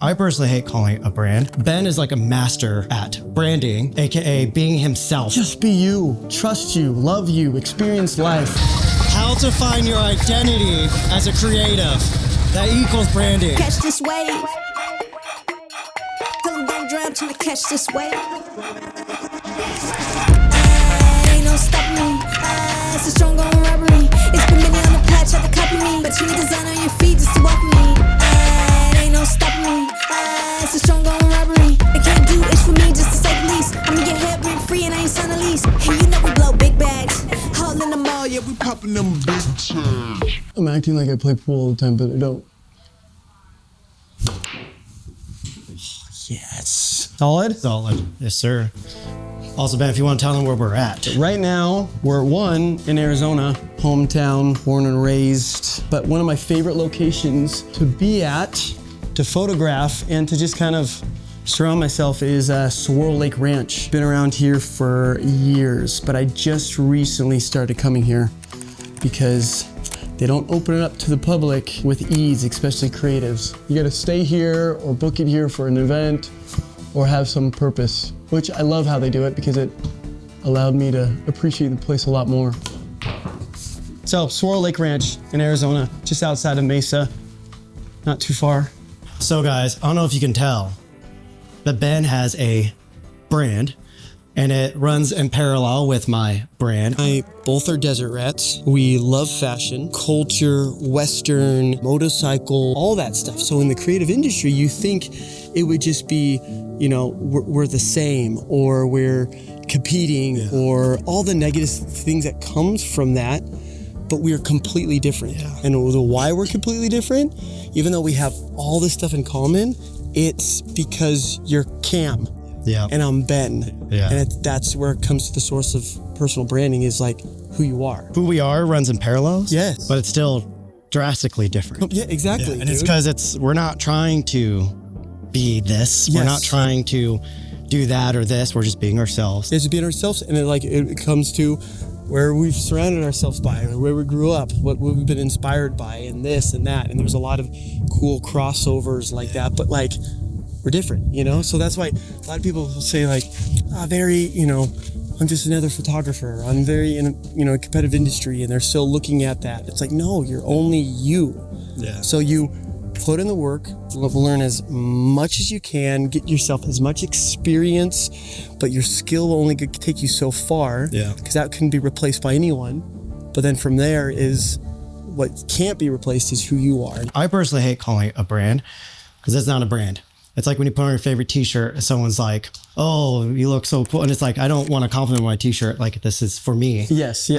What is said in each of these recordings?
I personally hate calling it a brand. Ben is like a master at branding, AKA being himself. Just be you, trust you, love you, experience life. How to find your identity as a creative. That equals branding. Catch this wave. Tell them don't drown till I catch this wave. Ain't no stopping me. It's a strong going robbery. It's been many on the patch, had to copy me. But you need design on your feet just to walk with me. Ain't no stopping me. It's a strong going robbery. They can't do it for me just to say the least. I'ma get head rent free and I ain't signed a lease. And you know we blow big bags. All in the mall, yeah, we popping them big tags. I'm acting like I play pool all the time, but I don't. Yes. Solid? Solid. Yes, sir. Also, Ben, if you want to tell them where we're at. Right now, we're at Wont in Arizona, hometown, born and raised. But one of my favorite locations to be at, to photograph, and to just kind of surround myself is Swirl Lake Ranch. Been around here for years, but I just recently started coming here because they don't open it up to the public with ease, especially creatives. You gotta stay here or book it here for an event or have some purpose, which I love how they do it because it allowed me to appreciate the place a lot more. So, Swirl Lake Ranch in Arizona, just outside of Mesa, not too far. So guys, I don't know if you can tell, but Ben has a brand and it runs in parallel with my brand. Both are desert rats. We love fashion, culture, Western, motorcycle, all that stuff. So in the creative industry, you think it would just be, you know, we're the same or we're competing or all the negative things that comes from that, but we're completely different. And the why we're completely different, even though we have all this stuff in common, it's because you're Cam. And I'm Ben. And that's where it comes to the source of personal branding is like who you are. Who we are runs in parallels. Yes. But it's still drastically different. Yeah, exactly. And it's because we're not trying to be this. We're not trying to do that or this. We're just being ourselves. It's being ourselves. And it comes to where we've surrounded ourselves by, or where we grew up, what we've been inspired by, and this and that. And there's a lot of cool crossovers like that. But like, we're different, you know? So that's why a lot of people will say like, I'm just another photographer. I'm very in a competitive industry, and they're still looking at that. It's like, no, you're only you. So you put in the work, learn as much as you can, get yourself as much experience, but your skill will only take you so far because that can be replaced by anyone. But then from there is what can't be replaced is who you are. I personally hate calling it a brand because it's not a brand. It's like when you put on your favorite t-shirt and someone's like, oh, you look so cool. And it's like, I don't want to compliment my t-shirt. Like, this is for me.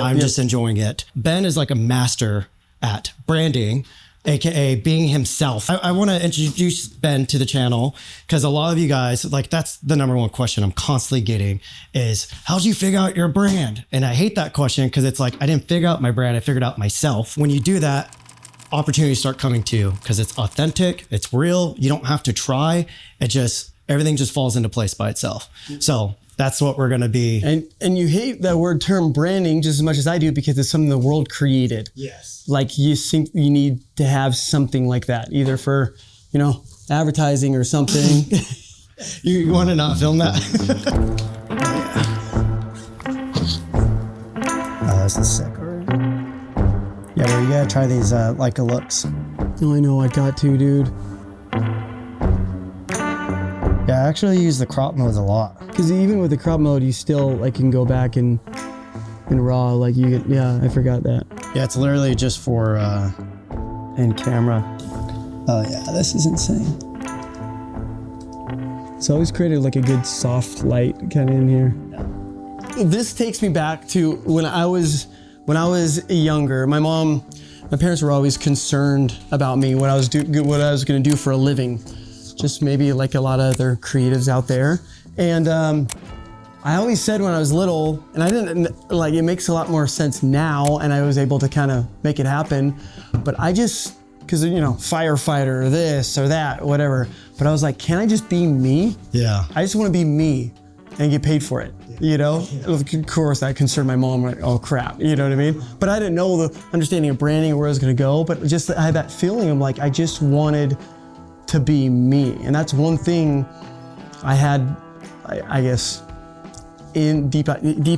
I'm just enjoying it. Ben is like a master at branding, AKA being himself. I want to introduce Ben to the channel because a lot of you guys, like, that's the number one question I'm constantly getting is, how'd you figure out your brand? And I hate that question because it's like, I didn't figure out my brand. I figured out myself. When you do that, opportunities start coming to you because it's authentic, it's real. You don't have to try. Everything just falls into place by itself. So that's what we're going to be. And you hate that word term branding just as much as I do because it's something the world created. Like you think you need to have something like that, either for, advertising or something. You want to not film that? Oh, this is sick. Yeah, well, you gotta try these Leica looks. Oh, I know, I got to, dude. Yeah, I actually use the crop modes a lot. Because even with the crop mode, you still can go back and in RAW, I forgot that. Yeah, it's literally just for in camera. Oh yeah, this is insane. It's always created like a good soft light kind of in here. Yeah. This takes me back to when I was younger. My parents were always concerned about me, what I was going to do for a living, just maybe like a lot of other creatives out there. And I always said when I was little, and I didn't it makes a lot more sense now, and I was able to kind of make it happen. But because firefighter or this or that, whatever. But I was like, can I just be me? Yeah. I just want to be me and get paid for it. Of course, that concerned my mom, like, oh crap, you know what I mean? But I didn't know the understanding of branding or where I was gonna go, but just I had that feeling, I'm like, I just wanted to be me. And that's one thing I had, I guess, deep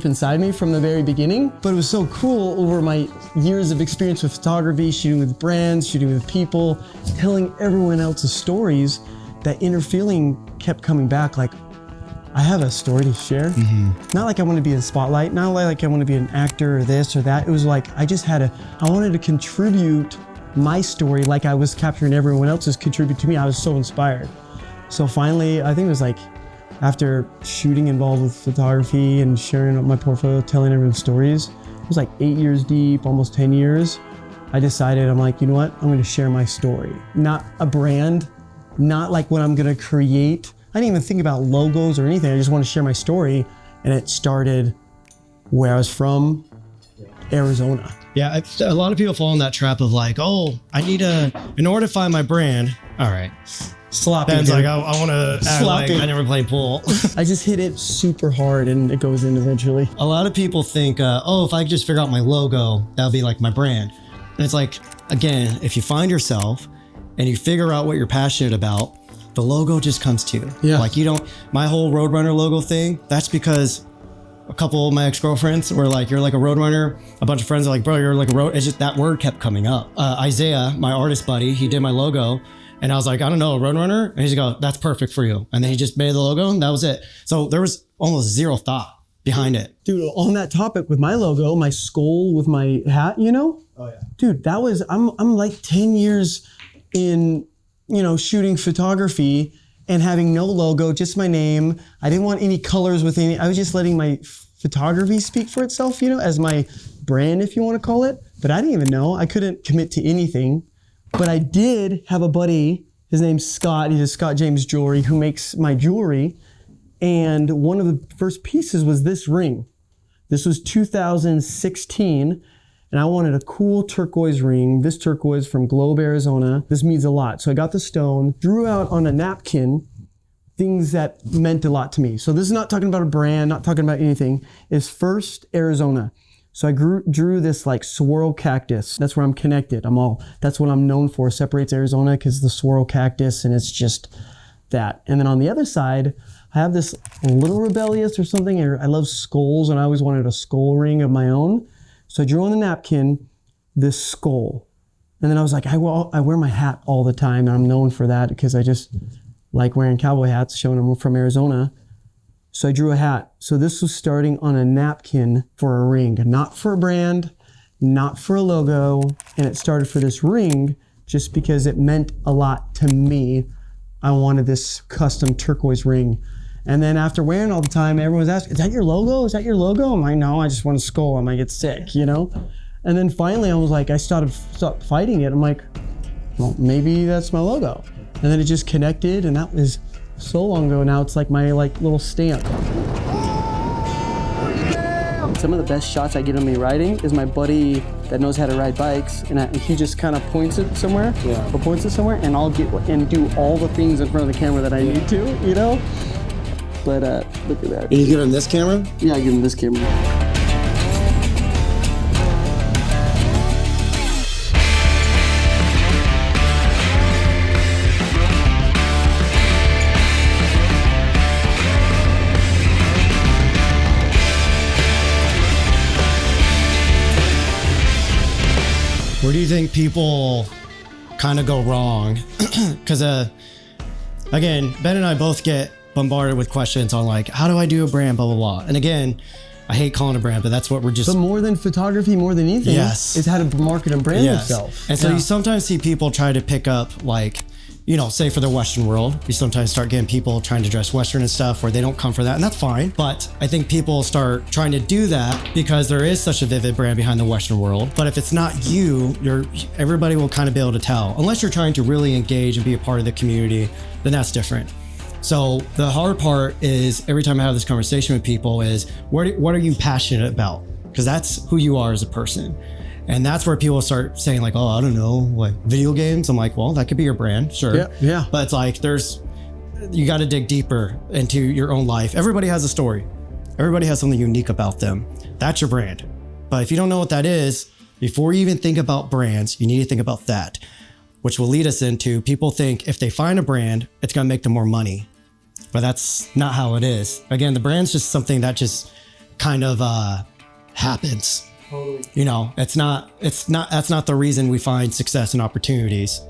inside me from the very beginning. But it was so cool over my years of experience with photography, shooting with brands, shooting with people, telling everyone else's stories, that inner feeling kept coming back, like, I have a story to share. Not like I want to be in the spotlight, not like I want to be an actor or this or that. It was like, I wanted to contribute my story like I was capturing everyone else's contribute to me. I was so inspired. So finally, I think it was like, after shooting involved with photography and sharing up my portfolio, telling everyone stories, it was like 8 years deep, almost 10 years. I decided, I'm like, you know what? I'm going to share my story. Not a brand, not like what I'm going to create. I didn't even think about logos or anything. I just want to share my story. And it started where I was from, Arizona. Yeah, a lot of people fall in that trap of like, oh, in order to find my brand, all right. Sloppy. Ben's like, I want to act like I never played pool. I just hit it super hard and it goes in eventually. A lot of people think, oh, if I could just figure out my logo, that'll be like my brand. And it's like, again, if you find yourself and you figure out what you're passionate about, the logo just comes to you. Yeah. Like my whole Roadrunner logo thing, that's because a couple of my ex-girlfriends were like, you're like a Roadrunner. A bunch of friends are like, bro, you're like a road. It's just that word kept coming up. Isaiah, my artist buddy, he did my logo. And I was like, I don't know, a Roadrunner? And he's like, that's perfect for you. And then he just made the logo and that was it. So there was almost zero thought behind it. Dude, on that topic with my logo, my skull with my hat, you know? Oh yeah. Dude, I'm like 10 years in, shooting photography and having no logo, just my name. I didn't want any colors with any, I was just letting my photography speak for itself, as my brand, if you want to call it. But I didn't even know, I couldn't commit to anything. But I did have a buddy, his name's Scott, he's a Scott James Jewelry, who makes my jewelry. And one of the first pieces was this ring. This was 2016. And I wanted a cool turquoise ring, this turquoise from Globe, Arizona. This means a lot. So I got the stone, drew out on a napkin things that meant a lot to me. So this is not talking about a brand, not talking about anything. It's first Arizona. So I drew this like swirl cactus. That's where I'm connected. That's what I'm known for. Separates Arizona because the swirl cactus, and it's just that. And then on the other side, I have this little rebellious or something. I love skulls, and I always wanted a skull ring of my own. So I drew on the napkin this skull. And then I was like, I wear my hat all the time, and I'm known for that because I just like wearing cowboy hats, showing I'm from Arizona. So I drew a hat. So this was starting on a napkin for a ring, not for a brand, not for a logo. And it started for this ring just because it meant a lot to me. I wanted this custom turquoise ring. And then after wearing it all the time, everyone was asking, is that your logo? Is that your logo? I'm like, no, I just want a skull. I might get sick, And then finally I was like, I stopped fighting it. I'm like, well, maybe that's my logo. And then it just connected, and that was so long ago now. It's like my little stamp. Some of the best shots I get of me riding is my buddy that knows how to ride bikes, and he just kind of points it somewhere, and I'll get and do all the things in front of the camera that I need to, But look at that. And you get on this camera? Yeah, I get on this camera. Where do you think people kind of go wrong? Because again, Ben and I both get bombarded with questions on like, how do I do a brand, blah, blah, blah. And again, I hate calling it a brand, but that's what we're just... But more than photography, more than anything, is how to market and brand themselves. And so you sometimes see people try to pick up like, say for the Western world, you sometimes start getting people trying to dress Western and stuff where they don't come for that, and that's fine. But I think people start trying to do that because there is such a vivid brand behind the Western world. But if it's not you, everybody will kind of be able to tell. Unless you're trying to really engage and be a part of the community, then that's different. So the hard part is every time I have this conversation with people is, what are you passionate about? Because that's who you are as a person. And that's where people start saying like, oh, I don't know, like video games. I'm like, well, that could be your brand, sure. Yeah. But it's like, you got to dig deeper into your own life. Everybody has a story. Everybody has something unique about them. That's your brand. But if you don't know what that is, before you even think about brands, you need to think about that. which will lead us into people think if they find a brand, it's going to make them more money. But that's not how it is. Again, the brand's just something that just kind of happens. Totally. You know, that's not the reason we find success and opportunities.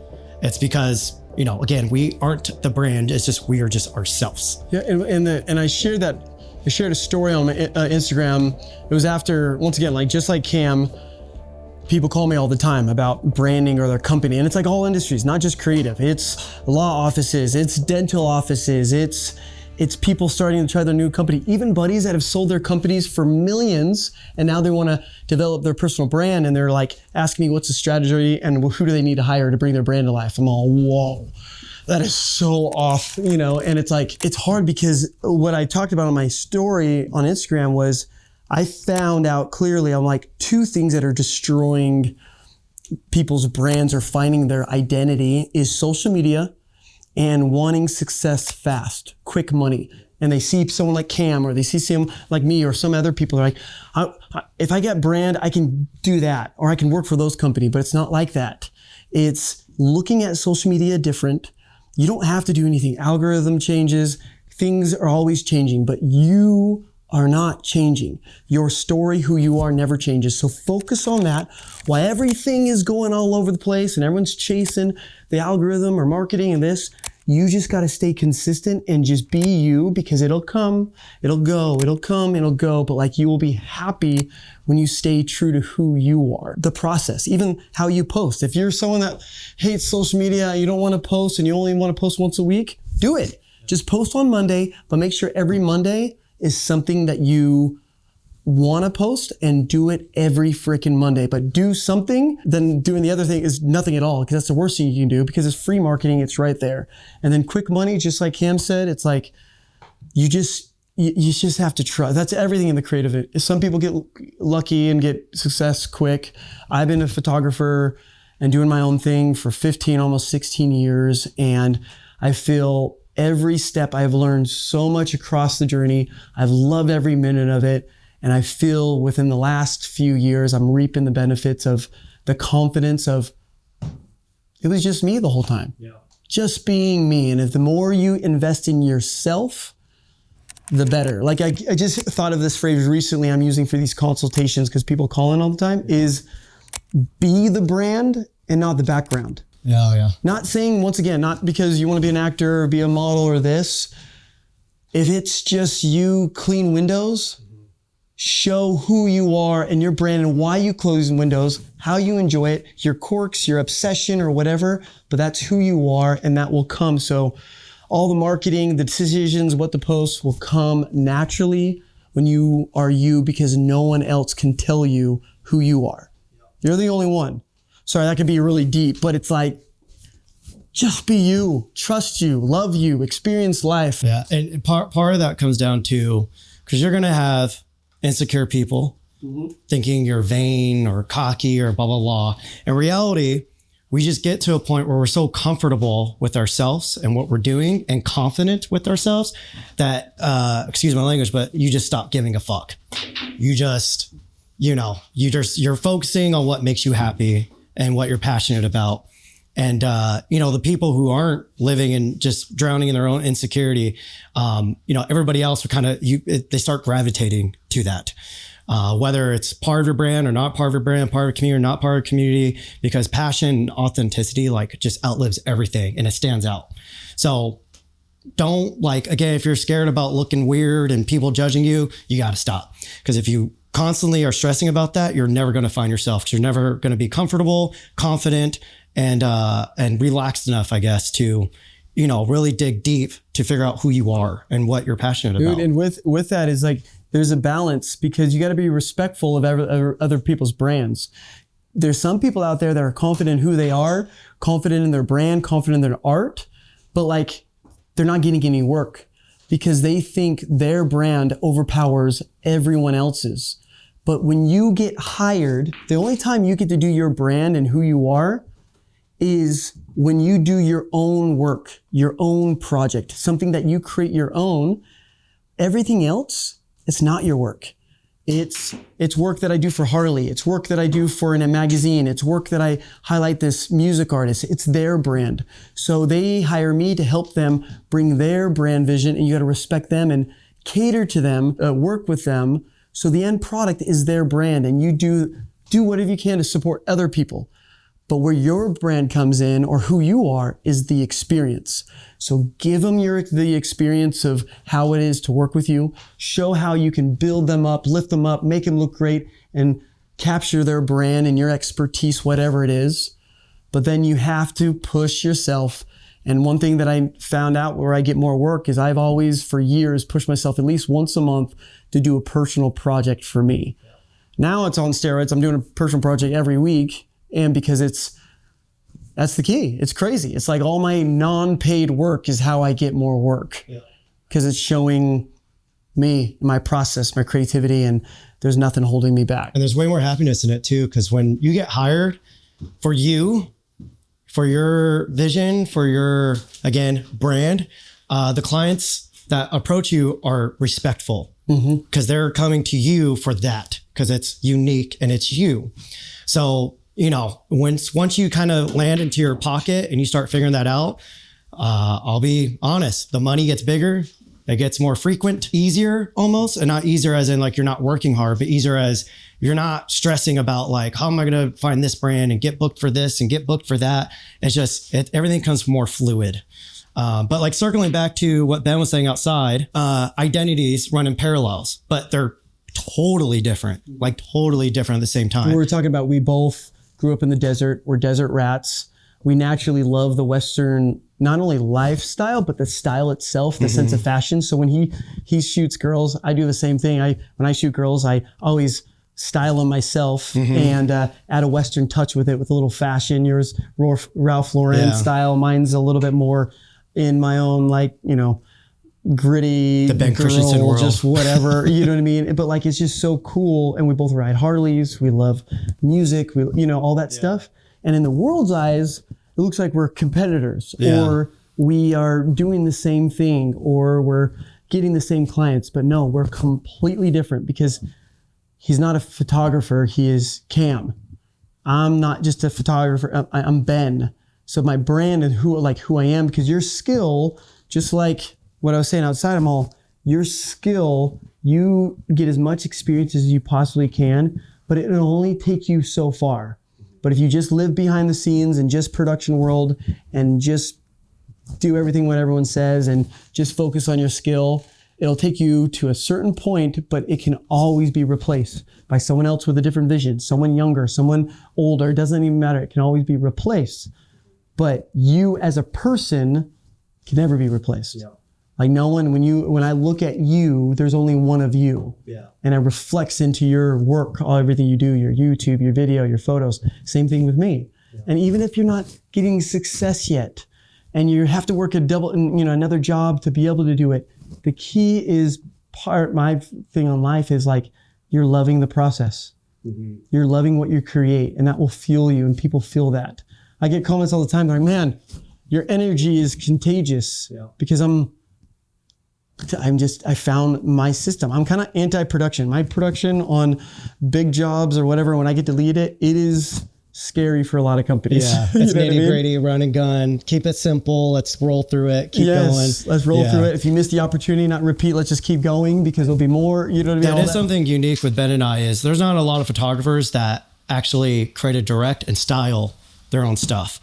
It's because, you know, again, we aren't the brand. It's just, we are just ourselves. Yeah. And I shared a story on my Instagram. It was after, once again, like, just like Cam, people call me all the time about branding or their company. And it's like all industries, not just creative. It's law offices, it's dental offices, it's people starting to try their new company, even buddies that have sold their companies for millions and now they want to develop their personal brand, and they're like asking me what's the strategy and who do they need to hire to bring their brand to life. I'm all, whoa, that is so off, you know? And it's like, it's hard because what I talked about on my story on Instagram was I found out clearly, I'm like, two things that are destroying people's brands or finding their identity is social media and wanting success fast, quick money. And they see someone like Cam, or they see someone like me or some other people, they're like, if I get brand, I can do that, or I can work for those companies, but it's not like that. It's looking at social media different. You don't have to do anything. Algorithm changes, things are always changing, but you are not changing. Your story, who you are, never changes. So focus on that. While everything is going all over the place and everyone's chasing the algorithm or marketing and this, you just got to stay consistent and just be you, because it'll come, it'll go, it'll come, it'll go. But like, you will be happy when you stay true to who you are. The process, even how you post. If you're someone that hates social media, you don't want to post and you only want to post once a week, do it. Just post on Monday, but make sure every Monday is something that you want to post, and do it every freaking Monday. But do something, then doing the other thing is nothing at all, because that's the worst thing you can do, because it's free marketing, it's right there. And then quick money, just like Cam said, it's like, you just have to try. That's everything in the creative. Some people get lucky and get success quick. I've been a photographer and doing my own thing for 15, almost 16 years. And I feel every step I've learned so much across the journey. I've loved every minute of it. And I feel within the last few years, I'm reaping the benefits of the confidence of, it was just me the whole time. Yeah. Just being me. And if the more you invest in yourself, the better. Like I just thought of this phrase recently I'm using for these consultations, because people call in all the time, is be the brand and not the background. Yeah, yeah. Not saying, once again, not because you want to be an actor or be a model or this. If it's just you clean windows, show who you are and your brand and why you close windows, how you enjoy it, your quirks, your obsession or whatever, but that's who you are and that will come. So all the marketing, the decisions, what to post will come naturally when you are you, because no one else can tell you who you are. You're the only one. Sorry, that could be really deep, but it's like, just be you, trust you, love you, experience life. Yeah, and part of that comes down to, because you're going to have insecure people thinking you're vain or cocky or blah, blah, blah. In reality, we just get to a point where we're so comfortable with ourselves and what we're doing and confident with ourselves that, excuse my language, but you just stop giving a fuck. You just, you're focusing on what makes you happy and what you're passionate about. And, the people who aren't living and just drowning in their own insecurity, everybody else they start gravitating to that. Whether it's part of your brand or not part of your brand, part of a community or not part of a community, because passion and authenticity, just outlives everything and it stands out. So don't again, if you're scared about looking weird and people judging you, you got to stop. Because if you constantly are stressing about that, you're never going to find yourself, because you're never going to be comfortable, confident, and relaxed enough, I guess, to, really dig deep to figure out who you are and what you're passionate about. And with that is there's a balance, because you got to be respectful of other people's brands. There's some people out there that are confident in who they are, confident in their brand, confident in their art, but they're not getting any work because they think their brand overpowers everyone else's. But when you get hired, the only time you get to do your brand and who you are is when you do your own work, your own project, something that you create your own. Everything else, it's not your work. It's work that I do for Harley. It's work that I do for in a magazine. It's work that I highlight this music artist. It's their brand. So they hire me to help them bring their brand vision, and you got to respect them and cater to them, work with them. So the end product is their brand, and you do whatever you can to support other people. But where your brand comes in, or who you are, is the experience. So give them the experience of how it is to work with you. Show how you can build them up, lift them up, make them look great, and capture their brand and your expertise, whatever it is. But then you have to push yourself. And one thing that I found out where I get more work is I've always, for years, pushed myself at least once a month to do a personal project for me. Now it's on steroids. I'm doing a personal project every week. And because that's the key. It's crazy. It's like all my non-paid work is how I get more work. Because it's showing me, my process, my creativity, and there's nothing holding me back. And there's way more happiness in it too, because when you get hired for you, for your vision, for your, again, brand, the clients that approach you are respectful because they're coming to you for that, because it's unique and it's you. So, you know, once you kind of land into your pocket and you start figuring that out, I'll be honest, the money gets bigger, it gets more frequent, easier almost, and not easier as in like you're not working hard, but easier as you're not stressing about like, how am I going to find this brand and get booked for this and get booked for that? It's just, everything comes more fluid. But like circling back to what Ben was saying outside, identities run in parallels, but they're totally different, like totally different at the same time. We were talking about, we both grew up in the desert. We're desert rats. We naturally love the Western, not only lifestyle, but the style itself, the sense of fashion. So when he shoots girls, I do the same thing. When I shoot girls, I always style them myself and add a Western touch with it, with a little fashion. Yours, Ralph Lauren style. Mine's a little bit more in my own, like, you know, gritty, the Ben Christensen world, just whatever, you know what I mean? But like, it's just so cool. And we both ride Harleys. We love music, you know, all that stuff. And in the world's eyes, it looks like we're competitors or we are doing the same thing or we're getting the same clients. But no, we're completely different, because he's not a photographer. He is Cam. I'm not just a photographer. I'm Ben. So my brand and who I am, because your skill, just like what I was saying outside of mall, your skill, you get as much experience as you possibly can, but it'll only take you so far. But if you just live behind the scenes and just production world and just do everything what everyone says and just focus on your skill, it'll take you to a certain point, but it can always be replaced by someone else with a different vision, someone younger, someone older. It doesn't even matter. It can always be replaced. But you as a person can never be replaced. Yeah. Like no one, when I look at you, there's only one of you. Yeah. And it reflects into your work, everything you do, your YouTube, your video, your photos. Same thing with me. Yeah. And even if you're not getting success yet, and you have to work another job to be able to do it, the key is my thing on life is like, you're loving the process. You're loving what you create, and that will fuel you, and people feel that. I get comments all the time like, man, your energy is contagious because I found my system. I'm kind of anti-production. My production on big jobs or whatever, when I get to lead it, it is scary for a lot of companies. Yeah, it's nitty gritty, run and gun. Keep it simple. Let's roll through it. Keep going. Let's roll through it. If you miss the opportunity, not repeat. Let's just keep going, because there'll be more. You know what I mean? That is something unique with Ben and I, is there's not a lot of photographers that actually create, direct, and style their own stuff.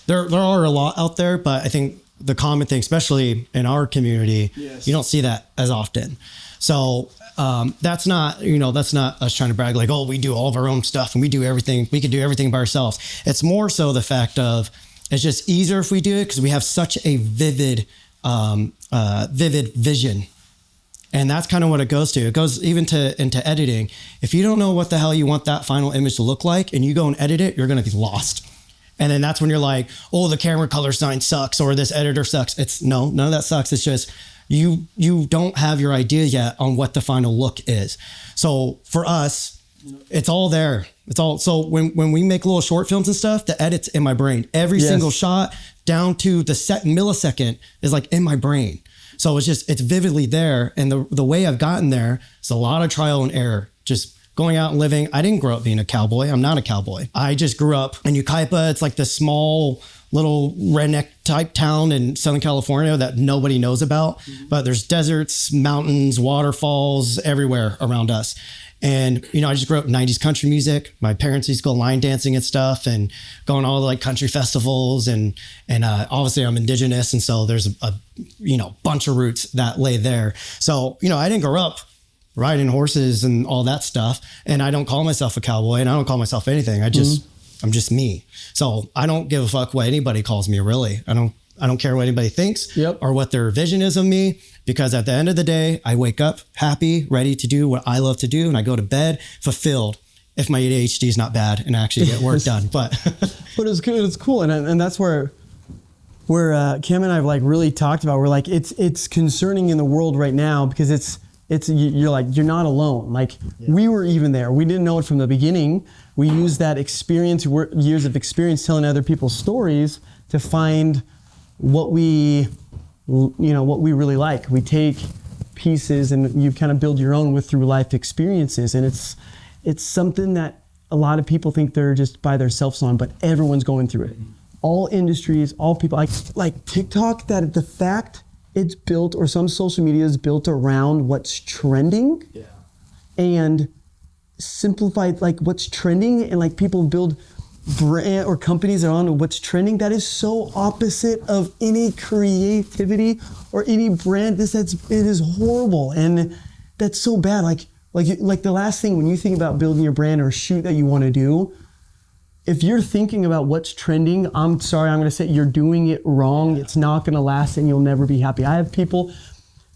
There are a lot out there, but I think the common thing, especially in our community, you don't see that as often. So that's not us trying to brag like, oh, we do all of our own stuff and we do everything. We can do everything by ourselves. It's more so the fact of, it's just easier if we do it because we have such a vivid vision. And that's kind of what it goes to. It goes even into editing. If you don't know what the hell you want that final image to look like and you go and edit it, you're going to be lost. And then that's when you're like, oh, the camera color sign sucks or this editor sucks. It's none of that sucks. It's just you don't have your idea yet on what the final look is. So for us, it's all there. It's all, so when we make little short films and stuff, the edit's in my brain. Every single shot down to the millisecond is like in my brain. So it's vividly there. And the way I've gotten there is a lot of trial and error. just going out and living. I didn't grow up being a cowboy. I'm not a cowboy. I just grew up in Yucaipa. It's like this small little redneck type town in Southern California that nobody knows about, but there's deserts, mountains, waterfalls everywhere around us. And, you know, I just grew up 90s country music. My parents used to go line dancing and stuff and going to all the like country festivals. And obviously I'm indigenous. And so there's a you know, bunch of roots that lay there. So, you know, I didn't grow up riding horses and all that stuff. And I don't call myself a cowboy and I don't call myself anything. I'm just me. So I don't give a fuck what anybody calls me, really. I don't care what anybody thinks or what their vision is of me, because at the end of the day, I wake up happy, ready to do what I love to do. And I go to bed fulfilled if my ADHD is not bad and I actually get work done. But it's good. It's cool. And that's where Cam and I have like really talked about, we're like, it's concerning in the world right now because you're like, you're not alone. Like we were even there. We didn't know it from the beginning. We used that experience, years of experience telling other people's stories to find what we really like. We take pieces and you kind of build your own through life experiences. And it's something that a lot of people think they're just by themselves on, but everyone's going through it. All industries, all people, like TikTok, that the fact it's built, or some social media is built around what's trending and simplified, like what's trending, and like people build brand or companies on what's trending. That is so opposite of any creativity or any brand. It is horrible, and that's so bad. Like the last thing when you think about building your brand or shoot that you want to do, if you're thinking about what's trending, I'm sorry, I'm going to say you're doing it wrong. It's not going to last and you'll never be happy. I have people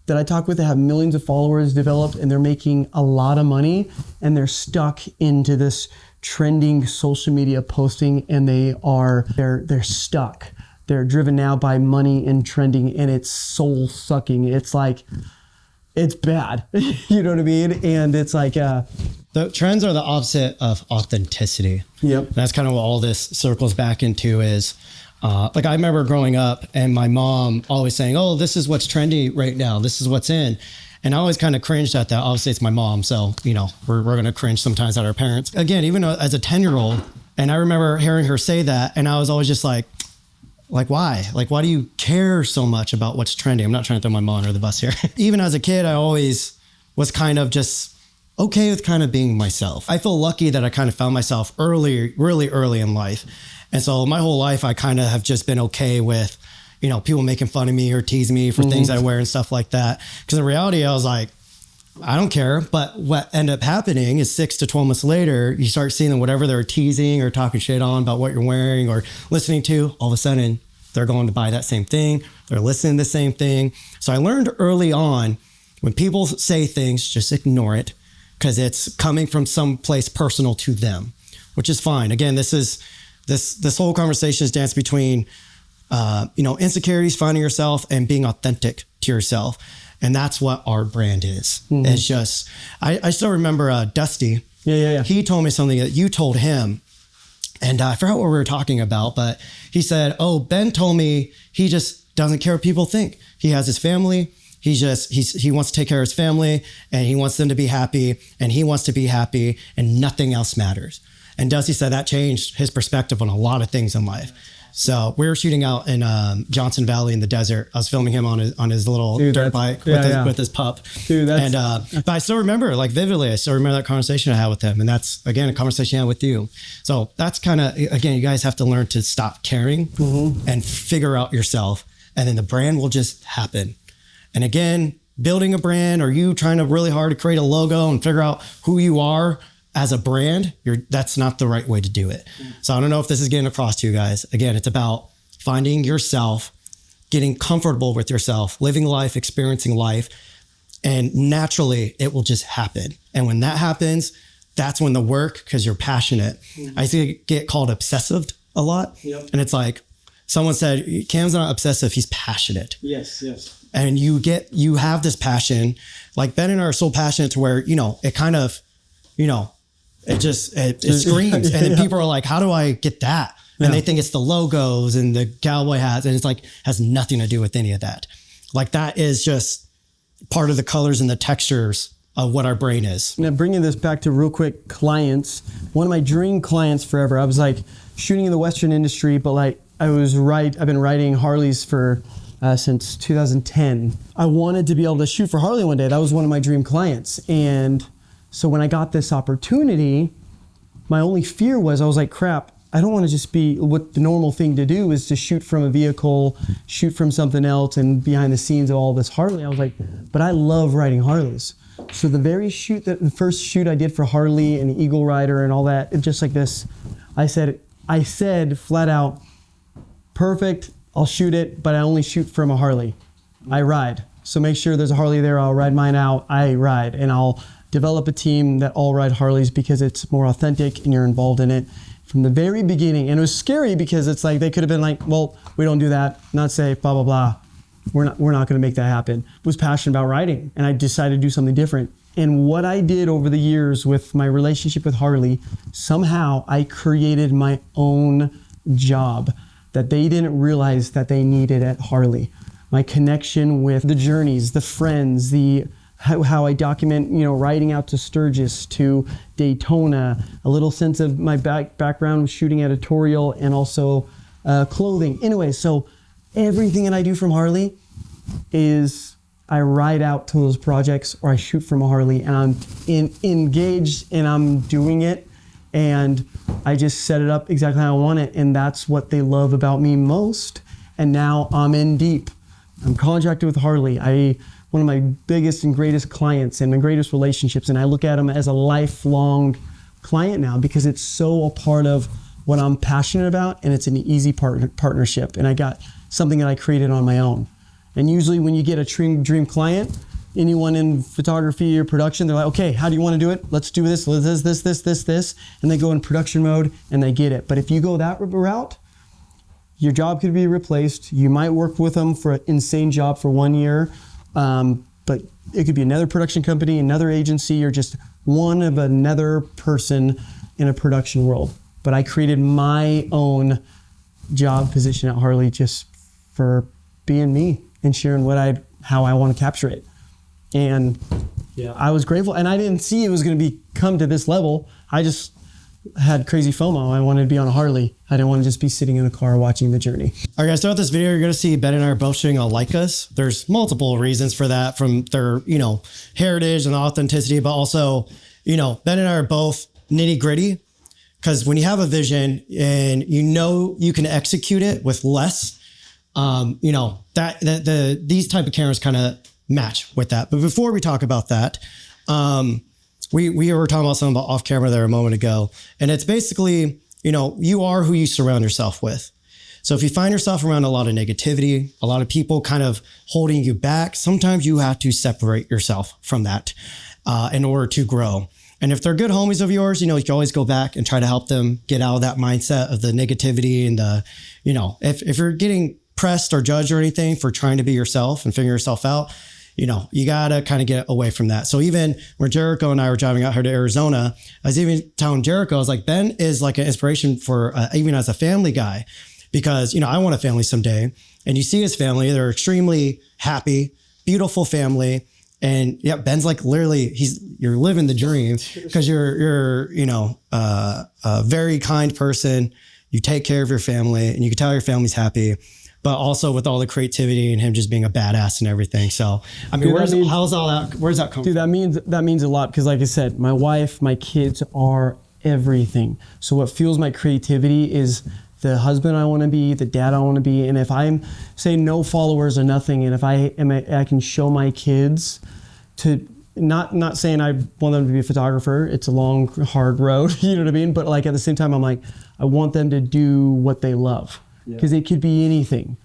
that I talk with that have millions of followers developed and they're making a lot of money and they're stuck into this trending social media posting, and they're stuck. They're driven now by money and trending, and it's soul sucking. It's like, it's bad. You know what I mean? And it's like, the trends are the opposite of authenticity. Yep. That's kind of what all this circles back into is, like I remember growing up and my mom always saying, oh, this is what's trendy right now. This is what's in. And I always kind of cringed at that. Obviously it's my mom. So, you know, we're going to cringe sometimes at our parents. Again, even as a 10-year-old, and I remember hearing her say that. And I was always just like, why? Like, why do you care so much about what's trending? I'm not trying to throw my mom under the bus here. Even as a kid, I always was kind of just okay with kind of being myself. I feel lucky that I kind of found myself really early in life. And so my whole life, I kind of have just been okay with, you know, people making fun of me or tease me for things I wear and stuff like that. Because in reality, I was like, I don't care. But what ended up happening is 6 to 12 months later, you start seeing whatever they're teasing or talking shit on about what you're wearing or listening to, all of a sudden they're going to buy that same thing. They're listening to the same thing. So I learned early on, when people say things, just ignore it because it's coming from some place personal to them, which is fine. Again, this whole conversation is dance between insecurities, finding yourself, and being authentic to yourself. And that's what our brand is. It's just, I still remember Dusty. Yeah. He told me something that you told him. And I forgot what we were talking about, but he said, oh, Ben told me he just doesn't care what people think. He has his family. He wants to take care of his family and he wants them to be happy and he wants to be happy and nothing else matters. And Dusty said that changed his perspective on a lot of things in life. So we were shooting out in Johnson Valley in the desert. I was filming him on his little dirt bike with his pup. But I still remember, like vividly, I still remember that conversation I had with him. And that's, again, a conversation I had with you. So that's kind of, again, you guys have to learn to stop caring and figure out yourself. And then the brand will just happen. And again, building a brand or you trying to really hard to create a logo and figure out who you are as a brand, that's not the right way to do it. So I don't know if this is getting across to you guys. Again, it's about finding yourself, getting comfortable with yourself, living life, experiencing life, and naturally it will just happen. And when that happens, that's when the work, because you're passionate. I see it get called obsessive a lot. And it's like, someone said, Cam's not obsessive, he's passionate. Yes. And you have this passion, like Ben and I are so passionate to where, it kind of, it screams. And then people are like, how do I get that? And they think it's the logos and the cowboy hats. And it's like, has nothing to do with any of that. Like that is just part of the colors and the textures of what our brain is. Now, bringing this back to real quick clients, one of my dream clients forever, I was like shooting in the Western industry, but like I've been riding Harleys for since 2010. I wanted to be able to shoot for Harley one day. That was one of my dream clients. And so when I got this opportunity, my only fear was, I was like, crap, I don't want to just be, what the normal thing to do is to shoot from a vehicle, shoot from something else, and behind the scenes of all this Harley. I was like, but I love riding Harleys. So the first shoot I did for Harley and Eagle Rider and all that, just like this, I said flat out, perfect, I'll shoot it, but I only shoot from a Harley. I ride. So make sure there's a Harley there, I'll ride mine out, I ride. And I'll develop a team that all ride Harleys because it's more authentic and you're involved in it from the very beginning. And it was scary because it's like, they could have been like, well, we don't do that, not safe, blah, blah, blah. We're not gonna make that happen. I was passionate about riding and I decided to do something different. And what I did over the years with my relationship with Harley, somehow I created my own job that they didn't realize that they needed at Harley. My connection with the journeys, the friends, how I document, riding out to Sturgis, to Daytona, a little sense of my background shooting editorial and also clothing. Anyway, so everything that I do from Harley is I ride out to those projects or I shoot from a Harley and I'm engaged and I'm doing it and I just set it up exactly how I want it. And that's what they love about me most. And now I'm in deep. I'm contracted with Harley. One of my biggest and greatest clients and my greatest relationships, and I look at them as a lifelong client now because it's so a part of what I'm passionate about and it's an easy partnership. And I got something that I created on my own. And usually when you get a dream client, anyone in photography or production, they're like, okay, how do you want to do it? Let's do this, this. And they go in production mode and they get it. But if you go that route, your job could be replaced. You might work with them for an insane job for 1 year. But it could be another production company, another agency, or just one of another person in a production world. But I created my own job position at Harley just for being me and sharing how I want to capture it. And I was grateful. And I didn't see it was going to come to this level. I just had crazy FOMO. I wanted to be on a Harley. I didn't want to just be sitting in a car watching the journey. All right, guys, throughout this video, you're going to see Ben and I are both shooting on Leicas. There's multiple reasons for that, from their, heritage and authenticity, but also, Ben and I are both nitty gritty, because when you have a vision and you can execute it with less, these type of cameras kind of match with that. But before we talk about that, we were talking about something about off camera there a moment ago, and it's basically, you are who you surround yourself with. So if you find yourself around a lot of negativity, a lot of people kind of holding you back, sometimes you have to separate yourself from that in order to grow. And if they're good homies of yours, you can always go back and try to help them get out of that mindset of the negativity and if you're getting pressed or judged or anything for trying to be yourself and figure yourself out, you gotta kind of get away from that. So even when Jericho and I were driving out here to Arizona, I was even telling Jericho, I was like, Ben is like an inspiration for even as a family guy, because, I want a family someday. And you see his family, they're extremely happy, beautiful family. And yeah, Ben's like, literally, you're living the dream because you're a very kind person. You take care of your family and you can tell your family's happy, but also with all the creativity and him just being a badass and everything. So, I mean, where's that come from? Dude, that means a lot, because like I said, my wife, my kids are everything. So what fuels my creativity is the husband I want to be, the dad I want to be. And if I'm saying no followers or nothing, and if I can show my kids to, not saying I want them to be a photographer, it's a long, hard road, you know what I mean? But like at the same time, I'm like, I want them to do what they love. Because it could be anything.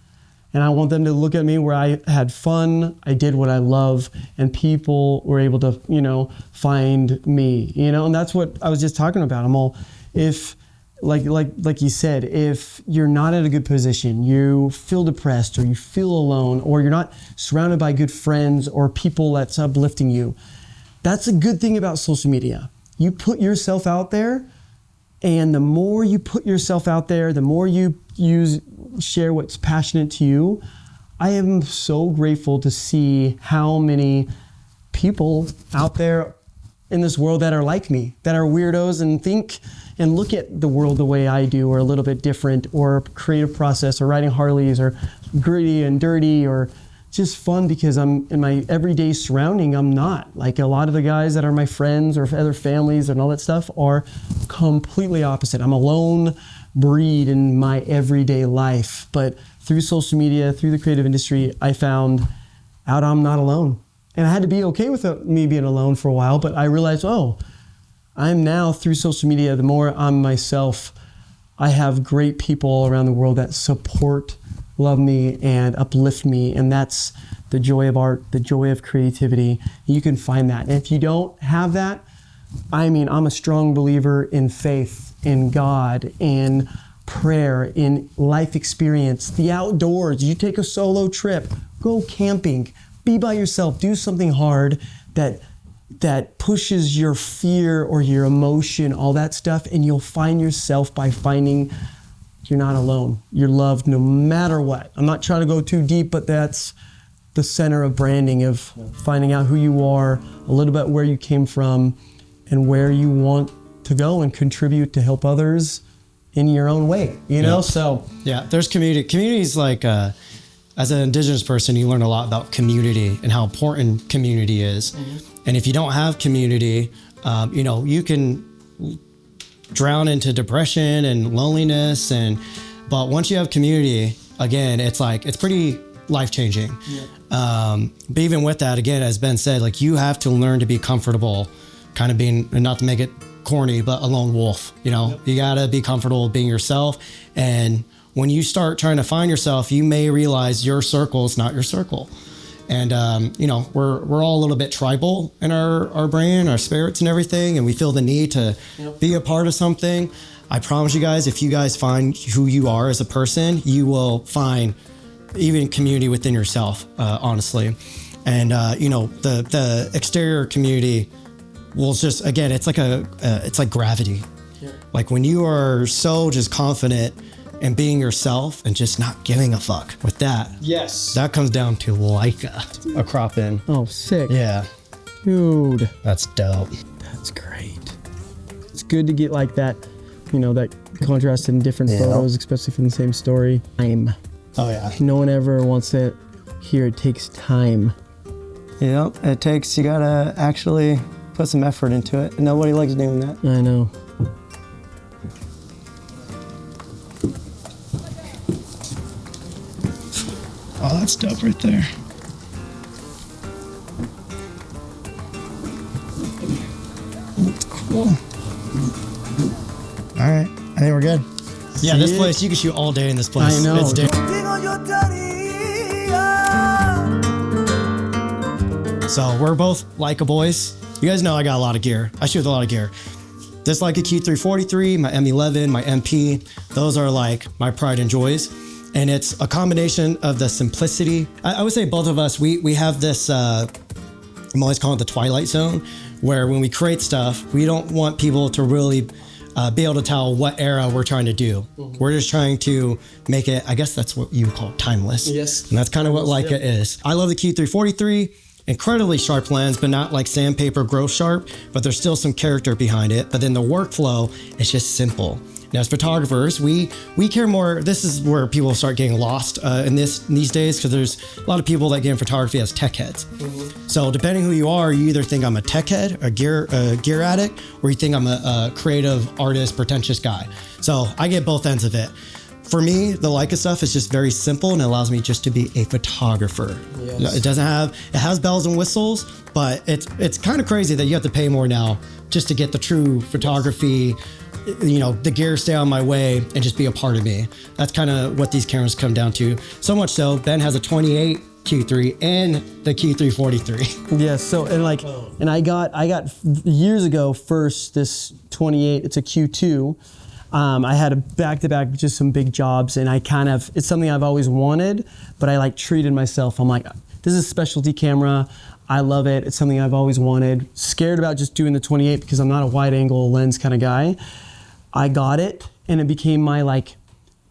And I want them to look at me where I had fun, I did what I love, and people were able to, find me, and that's what I was just talking about. I'm all, if, like you said, if you're not in a good position, you feel depressed or you feel alone, or you're not surrounded by good friends or people that's uplifting you, that's a good thing about social media. You put yourself out there, and the more you put yourself out there, the more you share what's passionate to you. I am so grateful to see how many people out there in this world that are like me, that are weirdos and think and look at the world the way I do, or a little bit different, or creative process, or riding Harleys, or gritty and dirty, or just fun because I'm in my everyday surrounding. I'm not like a lot of the guys that are my friends or other families and all that stuff are completely opposite. I'm a lone breed in my everyday life, but through social media, through the creative industry, I found out I'm not alone. And I had to be okay with me being alone for a while, but I realized, oh, I'm now through social media, the more I'm myself, I have great people around the world that support, love me, and uplift me. And that's the joy of art, the joy of creativity. You can find that. And if you don't have that, I mean, I'm a strong believer in faith, in God, in prayer, in life experience, the outdoors. You take a solo trip, go camping, be by yourself, do something hard that pushes your fear or your emotion, all that stuff, and you'll find yourself by finding you're not alone. You're loved no matter what. I'm not trying to go too deep, but that's the center of branding, of finding out who you are, a little bit where you came from, and where you want to go and contribute to help others in your own way, you know? So yeah, there's community. Community is like, as an Indigenous person, you learn a lot about community and how important community is. And if you don't have community, you know, you can drown into depression and loneliness. But once you have community, again, it's like, it's pretty life-changing. But even with that, again, as Ben said, like, you have to learn to be comfortable kind of being, and not to make it corny, but a lone wolf, you know? You gotta be comfortable being yourself. And when you start trying to find yourself, you may realize your circle is not your circle. And, you know, we're all a little bit tribal in our brain, our spirits and everything. And we feel the need to be a part of something. I promise you guys, if you guys find who you are as a person, you will find even community within yourself, honestly. And, you know, the exterior community will just, again, it's like it's like gravity. Like when you are so just confident and being yourself and just not giving a fuck with that. yes, That comes down to Leica, a crop in. oh, sick, Yeah, dude, that's dope. that's great. It's good to get like that, you know, that contrast in different photos, especially from the same story. Time. Oh yeah. No one ever wants to hear it takes time. Yeah, it takes, you gotta actually put some effort into it. Nobody likes doing that. I know. Oh, that's dope right there. That's cool. All right, I think we're good. Yeah, this place, you can shoot all day in this place. I know. It's so we're both Leica boys. You guys know I got a lot of gear. I shoot with a lot of gear. This Leica Q3 my M11, my MP, those are like my pride and joys. And it's a combination of the simplicity. I would say both of us, we have this, I'm always calling it the twilight zone, where when we create stuff, we don't want people to really be able to tell what era we're trying to do. We're just trying to make it, I guess that's what you would call timeless. Yes. And that's kind of what Leica is. I love the Q3, incredibly sharp lens, but not like sandpaper gross sharp, but there's still some character behind it. But then the workflow is just simple. Now, as photographers, we care more. This is where people start getting lost in these days, because there's a lot of people that get in photography as tech heads. So depending who you are, you either think I'm a tech head, a gear addict, or you think I'm a creative artist, pretentious guy. So I get both ends of it. For me, the Leica stuff is just very simple and it allows me just to be a photographer. Yes. It has bells and whistles, but it's kind of crazy that you have to pay more now just to get the true photography, you know, the gear stay on my way and just be a part of me. That's kind of what these cameras come down to. So much so, Ben has a 28 Q3 and the Q343. Yes, so and I got years ago first this 28, it's a Q2. I had a back-to-back, just some big jobs, and it's something I've always wanted, but I treated myself. I'm like, this is a specialty camera. I love it. It's something I've always wanted. Scared about just doing the 28 because I'm not a wide angle lens kind of guy. I got it, and it became my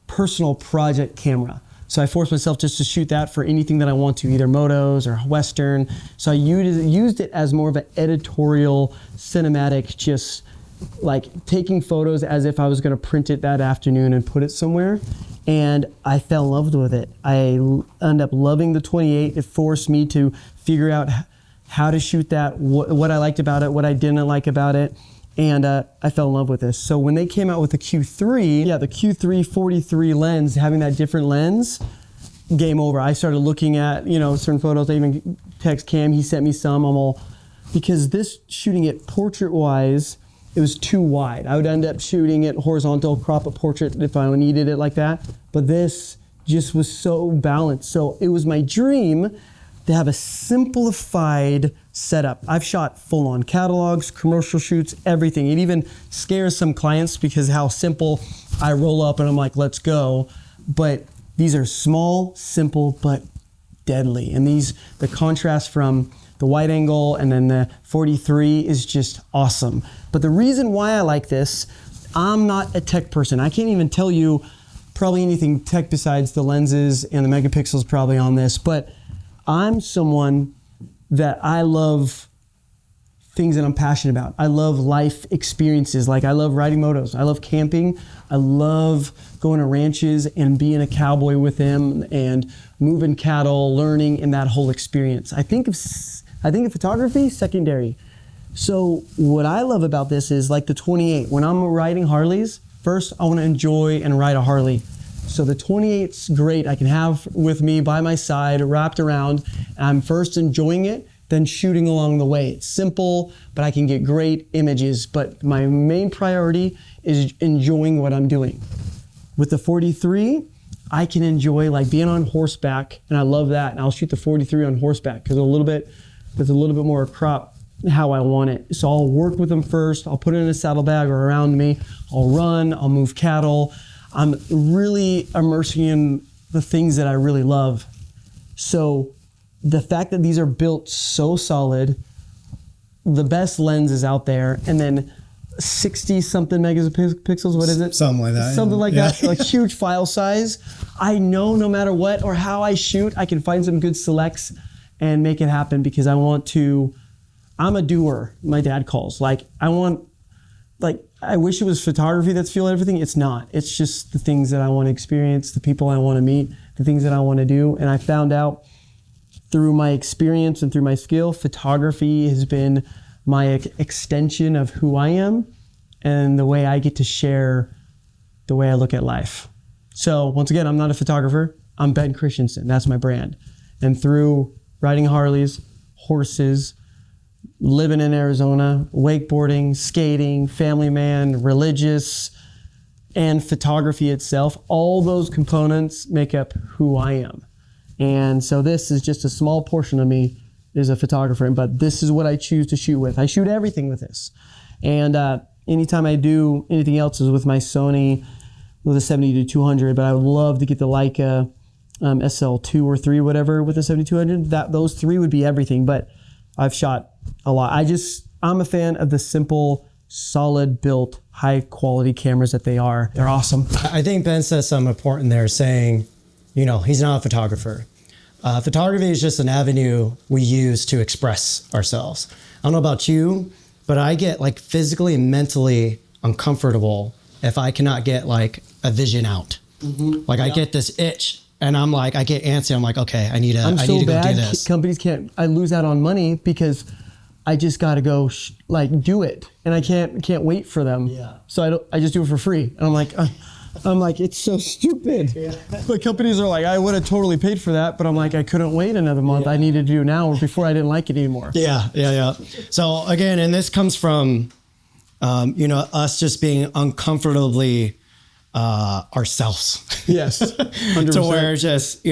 personal project camera. So I forced myself just to shoot that for anything that I want to, either motos or Western. So I used it as more of an editorial, cinematic, just like taking photos as if I was gonna print it that afternoon and put it somewhere. And I fell in love with it. I ended up loving the 28. It forced me to figure out how to shoot that, what I liked about it, what I didn't like about it. And I fell in love with this. So when they came out with the Q3, the Q3 43 lens, having that different lens, game over. I started looking at, certain photos. I even text Cam, he sent me some. Because this, shooting it portrait-wise, it was too wide. I would end up shooting it horizontal, crop a portrait if I needed it like that. But this just was so balanced. So it was my dream to have a simplified setup. I've shot full-on catalogs, commercial shoots, everything. It even scares some clients because how simple I roll up and I'm like, let's go. But these are small, simple, but deadly. And the contrast from the wide angle and then the 43 is just awesome. But the reason why I like this, I'm not a tech person. I can't even tell you probably anything tech besides the lenses and the megapixels probably on this, but I'm someone that I love things that I'm passionate about. I love life experiences. Like I love riding motos. I love camping. I love going to ranches and being a cowboy with them and moving cattle, learning in that whole experience. I think of photography secondary. So what I love about this is like the 28. When I'm riding Harleys, first I want to enjoy and ride a Harley. So the 28's great. I can have with me by my side, wrapped around. I'm first enjoying it, then shooting along the way. It's simple, but I can get great images. But my main priority is enjoying what I'm doing. With the 43, I can enjoy like being on horseback, and I love that. And I'll shoot the 43 on horseback because there's a little bit more crop how I want it. So I'll work with them first. I'll put it in a saddlebag or around me. I'll run, I'll move cattle. I'm really immersing in the things that I really love. So the fact that these are built so solid, the best lenses out there, and then 60 something megapixels, what is it? Something like that. Something like that, like huge file size. I know no matter what or how I shoot, I can find some good selects and make it happen because I'm a doer, my dad calls. I wish it was photography that's fuel everything. It's not. It's just the things that I want to experience, the people I want to meet, the things that I want to do. And I found out through my experience and through my skill, photography has been my extension of who I am and the way I get to share the way I look at life. So once again, I'm not a photographer. I'm Ben Christensen. That's my brand. And through riding Harleys, horses, living in Arizona, wakeboarding, skating, family man, religious, and photography itself, all those components make up who I am. And so this is just a small portion of me as a photographer, but this is what I choose to shoot with. I shoot everything with this. And anytime I do anything else is with my Sony, with a 70-200, but I would love to get the Leica SL2 or 3, whatever, with the 70-200. Those three would be everything, but I've shot a lot. I'm a fan of the simple, solid built, high quality cameras that they are. They're awesome. I think Ben says something important there saying, he's not a photographer. Photography is just an avenue we use to express ourselves. I don't know about you, but I get like physically and mentally uncomfortable if I cannot get like a vision out. Mm-hmm. I get this itch. And I'm like, I get antsy. I'm like, okay, I need to go do this. Companies I lose out on money because I just got to go do it, and I can't wait for them. Yeah. So I just do it for free, and I'm like, it's so stupid. Yeah. But companies are like, I would have totally paid for that, but I'm like, I couldn't wait another month. Yeah. I needed to do it now, or before I didn't like it anymore. Yeah. So again, and this comes from, us just being uncomfortably ourselves. Yes. 100%. To where just,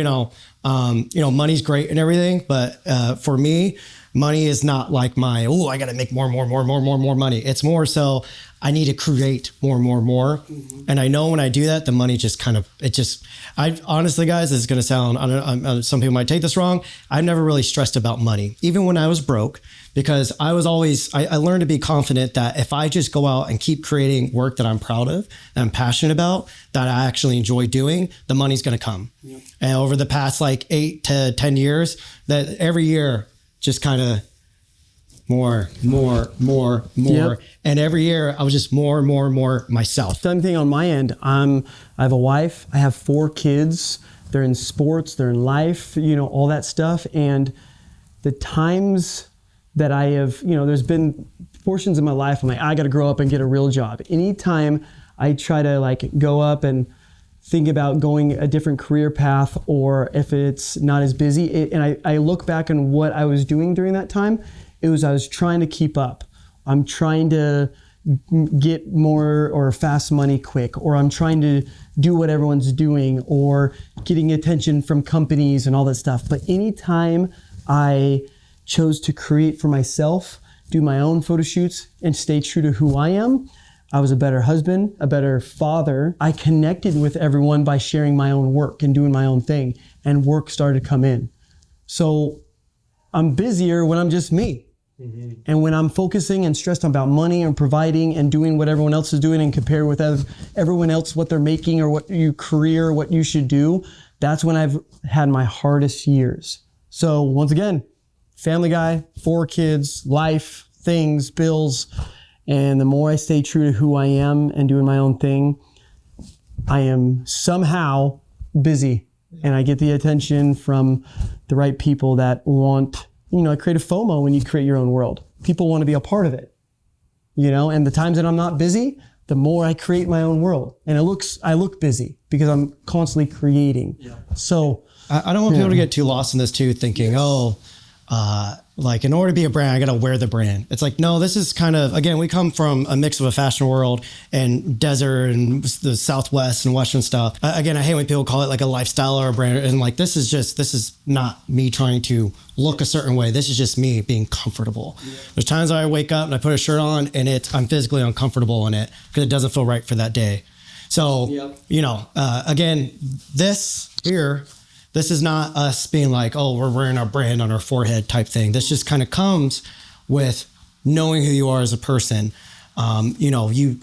money's great and everything. But for me, money is not like my, oh, I got to make more money. It's more so I need to create more. And I know when I do that, the money just kind of, I honestly, guys, this is going to sound, I don't know, some people might take this wrong. I've never really stressed about money, even when I was broke, because I was always, I learned to be confident that if I just go out and keep creating work that I'm proud of, that I'm passionate about, that I actually enjoy doing, the money's going to come. Yep. And over the past like 8 to 10 years, that every year just kind of more. Yep. And every year I was just more myself. Same thing on my end. I have a wife, I have 4 kids. They're in sports, they're in life, all that stuff. And the times that I have, there's been portions of my life I'm like, I got to grow up and get a real job. Anytime I try to like go up and think about going a different career path, or if it's not as busy, and I look back on what I was doing during that time, I was trying to keep up. I'm trying to get more or fast money quick, or I'm trying to do what everyone's doing, or getting attention from companies and all that stuff. But anytime I chose to create for myself, do my own photo shoots, and stay true to who I am, I was a better husband, a better father. I connected with everyone by sharing my own work and doing my own thing, and work started to come in. So I'm busier when I'm just me. Mm-hmm. And when I'm focusing and stressed about money and providing and doing what everyone else is doing and compare with everyone else, what they're making or what you should do, that's when I've had my hardest years. So once again, family guy, 4 kids, life, things, bills. And the more I stay true to who I am and doing my own thing, I am somehow busy, and I get the attention from the right people that want, I create a FOMO when you create your own world. People want to be a part of it, and the times that I'm not busy, the more I create my own world. And I look busy because I'm constantly creating. Yeah. So I don't want people to get too lost in this too, thinking, like in order to be a brand, I got to wear the brand. It's like, no, this is kind of, again, we come from a mix of a fashion world and desert and the Southwest and Western stuff. Again, I hate when people call it like a lifestyle or a brand. And like, this is not me trying to look a certain way. This is just me being comfortable. Yeah. There's times I wake up and I put a shirt on and I'm physically uncomfortable in it because it doesn't feel right for that day. So, again, this is not us being like, oh, we're wearing our brand on our forehead type thing. This just kind of comes with knowing who you are as a person. You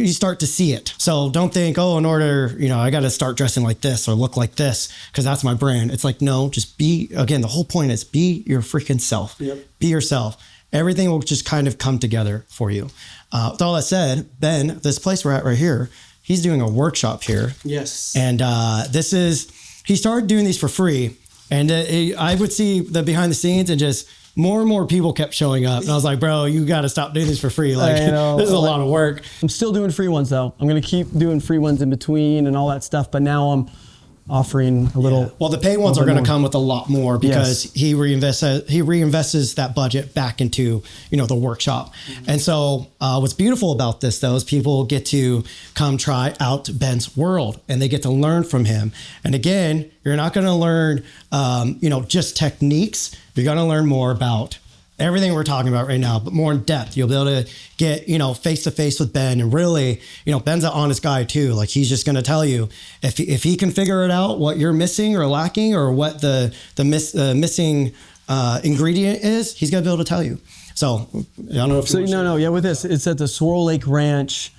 start to see it. So don't think, oh, in order, I got to start dressing like this or look like this because that's my brand. It's like, no, just be, again, the whole point is be your freaking self. Yep. Be yourself. Everything will just kind of come together for you. With all that said, Ben, this place we're at right here, he's doing a workshop here. Yes. And he started doing these for free, and I would see the behind the scenes, and just more and more people kept showing up. And I was like, bro, you got to stop doing these for free. Like, this is a lot of work. I'm still doing free ones though. I'm going to keep doing free ones in between and all that stuff. But now I'm offering a little. Yeah. Well, the paid ones are going to come with a lot more because he reinvests that budget back into, the workshop. Mm-hmm. And so what's beautiful about this though is people get to come try out Ben's world and they get to learn from him. And again, you're not going to learn, just techniques. You're going to learn more about everything we're talking about right now, but more in depth. You'll be able to get, face to face with Ben, and really, Ben's an honest guy too. Like, he's just going to tell you if he can figure it out, what you're missing or lacking, or what the missing ingredient is, he's going to be able to tell you. So I don't know if with this, it's at the Swirl Lake Ranch.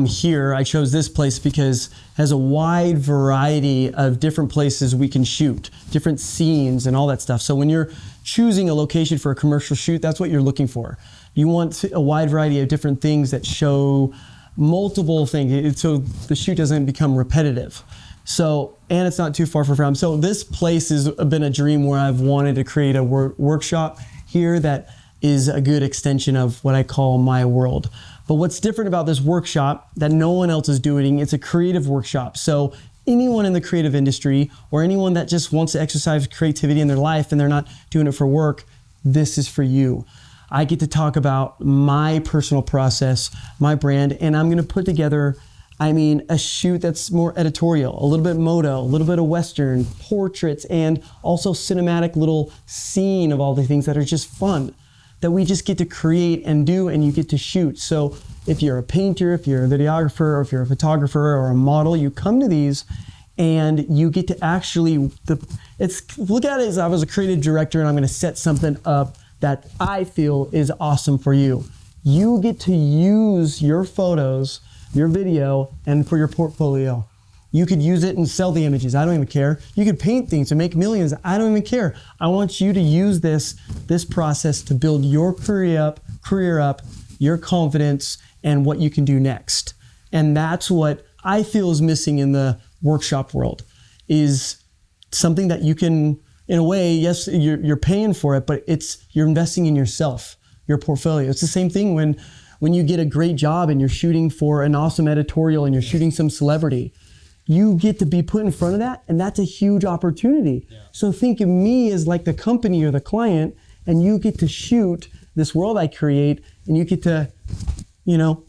Here, I chose this place because it has a wide variety of different places we can shoot, different scenes and all that stuff. So when you're choosing a location for a commercial shoot, that's what you're looking for. You want a wide variety of different things that show multiple things, so the shoot doesn't become repetitive. So, and it's not too far from. So this place has been a dream where I've wanted to create a workshop here that is a good extension of what I call my world. But what's different about this workshop that no one else is doing, it's a creative workshop. So anyone in the creative industry or anyone that just wants to exercise creativity in their life and they're not doing it for work, this is for you. I get to talk about my personal process, my brand, and I'm going to put together I mean, a shoot that's more editorial, a little bit moto, a little bit of Western, portraits, and also cinematic little scene of all the things that are just fun, that we just get to create and do, and you get to shoot. So if you're a painter, if you're a videographer, or if you're a photographer or a model, you come to these and you get to actually, look at it as I was a creative director and I'm gonna set something up that I feel is awesome for you. You get to use your photos, your video, and for your portfolio. You could use it and sell the images. I don't even care. You could paint things and make millions. I don't even care. I want you to use this process to build your career up, your confidence, and what you can do next. And that's what I feel is missing in the workshop world, is something that you can, in a way, yes, you're paying for it, but you're investing in yourself, your portfolio. It's the same thing when you get a great job and you're shooting for an awesome editorial and you're shooting some celebrity. You get to be put in front of that, and that's a huge opportunity. Yeah. So think of me as like the company or the client, and you get to shoot this world I create, and you get to,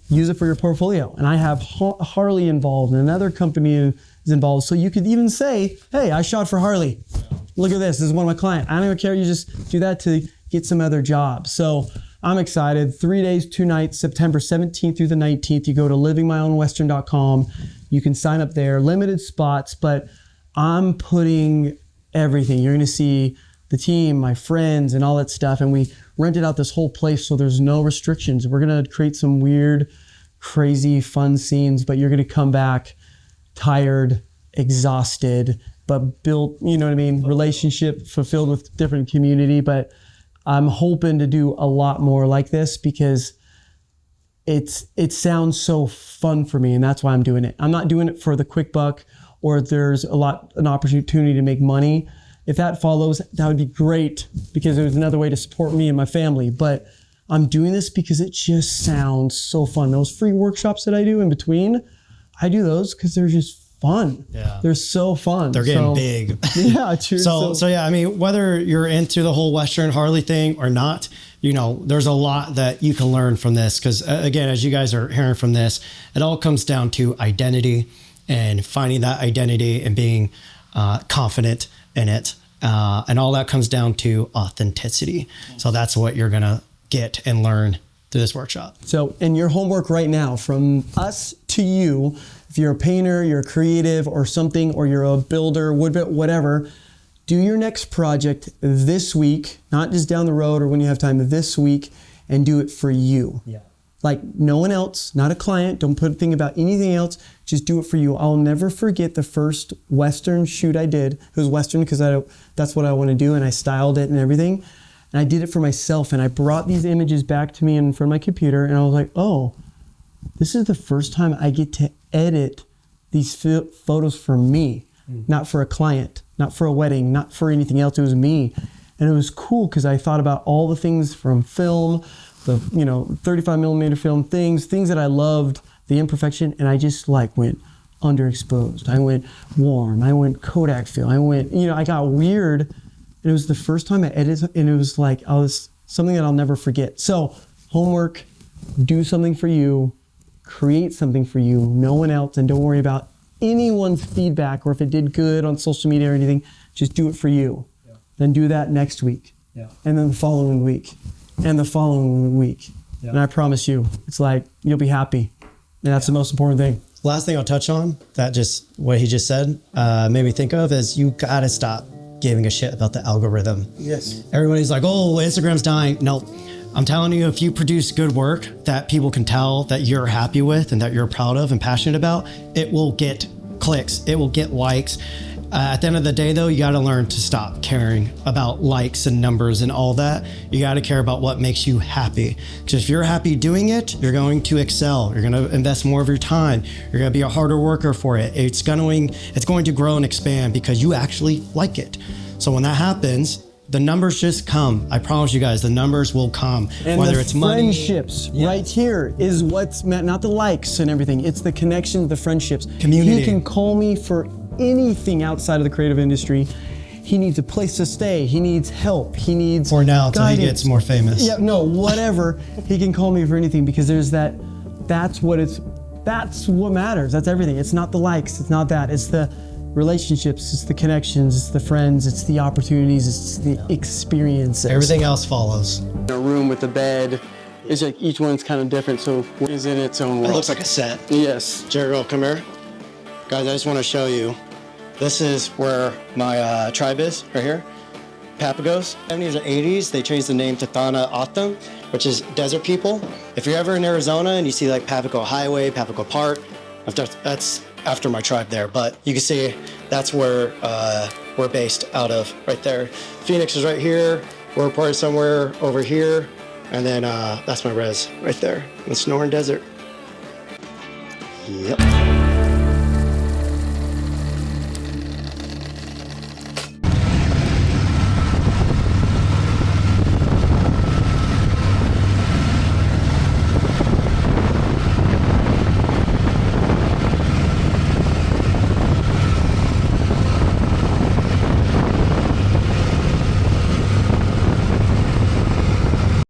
use it for your portfolio. And I have Harley involved, and another company is involved. So you could even say, hey, I shot for Harley. Yeah. Look at this is one of my clients. I don't even care, you just do that to get some other jobs. So I'm excited. 3 days, 2 nights, September 17th through the 19th. You go to livingmyownwestern.com. You can sign up there, limited spots, but I'm putting everything. You're gonna see the team, my friends, and all that stuff. And we rented out this whole place so there's no restrictions. We're gonna create some weird, crazy, fun scenes, but you're gonna come back tired, exhausted, but built, relationship fulfilled with different community. But I'm hoping to do a lot more like this because it sounds so fun for me, and that's why I'm doing it. I'm not doing it for the quick buck, or there's an opportunity to make money. If that follows, that would be great, because it was another way to support me and my family. But I'm doing this because it just sounds so fun. Those free workshops that I do in between, I do those because they're just fun. Yeah. They're so fun. They're getting big. Yeah, true. So yeah, I mean, whether you're into the whole Western Harley thing or not, there's a lot that you can learn from this. Because again, as you guys are hearing from this, it all comes down to identity and finding that identity and being confident in it. And all that comes down to authenticity. So that's what you're going to get and learn through this workshop. So, and your homework right now from us to you, if you're a painter, you're a creative or something, or you're a builder, woodbit, whatever, do your next project this week, not just down the road or when you have time, this week, and do it for you. Yeah. Like no one else, not a client. Don't put a thing about anything else. Just do it for you. I'll never forget the first Western shoot I did. It was Western because that's what I want to do, and I styled it and everything. And I did it for myself, and I brought these images back to me in front of my computer, and I was like, oh, this is the first time I get to edit these photos for me, not for a client, not for a wedding, not for anything else. It was me. And it was cool because I thought about all the things from film, the 35 millimeter film, things that I loved, the imperfection, and I just went underexposed. I went warm. I went Kodak film. I went, I got weird. And it was the first time I edited, and it was something that I'll never forget. So homework, do something for you, create something for you, no one else, and don't worry about anyone's feedback or if it did good on social media or anything. Just do it for you. Yeah. Then do that next week. Yeah. And then the following week. And the following week. Yeah. And I promise you, it's you'll be happy. And that's the most important thing. Last thing I'll touch on, what he just said, made me think of is you gotta stop giving a shit about the algorithm. Yes. Everybody's like, oh, Instagram's dying. No, I'm telling you, if you produce good work that people can tell that you're happy with and that you're proud of and passionate about, it will get clicks, it will get likes. At the end of the day, though, you got to learn to stop caring about likes and numbers and all that. You got to care about what makes you happy. Because if you're happy doing it, you're going to excel. You're going to invest more of your time. You're going to be a harder worker for it. It's going to grow and expand because you actually like it. So when that happens, the numbers just come. I promise you guys, the numbers will come. And whether it's money, friendships, right here is what's meant, not the likes and everything. It's the connections, the friendships. Community. He can call me for anything outside of the creative industry. He needs a place to stay. He needs help. He needs or now until he gets more famous. Yeah, no, whatever. He can call me for anything because there's that's what it's That's what matters. That's everything. It's not the likes. It's not that. It's the relationships. It's the connections. It's the friends. It's the opportunities. It's the experiences. Everything else follows. A room with a bed. It's like each one's kind of different, so is in its own world. It looks like a set. Yes. Jerry, come here. Guys, I just want to show you. This is where my tribe is, right here. Papagos. 70s or 80s, they changed the name to Thana Atham, which is desert people. If you're ever in Arizona and you see like Papago Highway, Papago Park, that's after my tribe there. But you can see that's where we're based out of, right there. Phoenix is right here. We're probably somewhere over here. And then that's my res right there. The Sonoran Desert. Yep.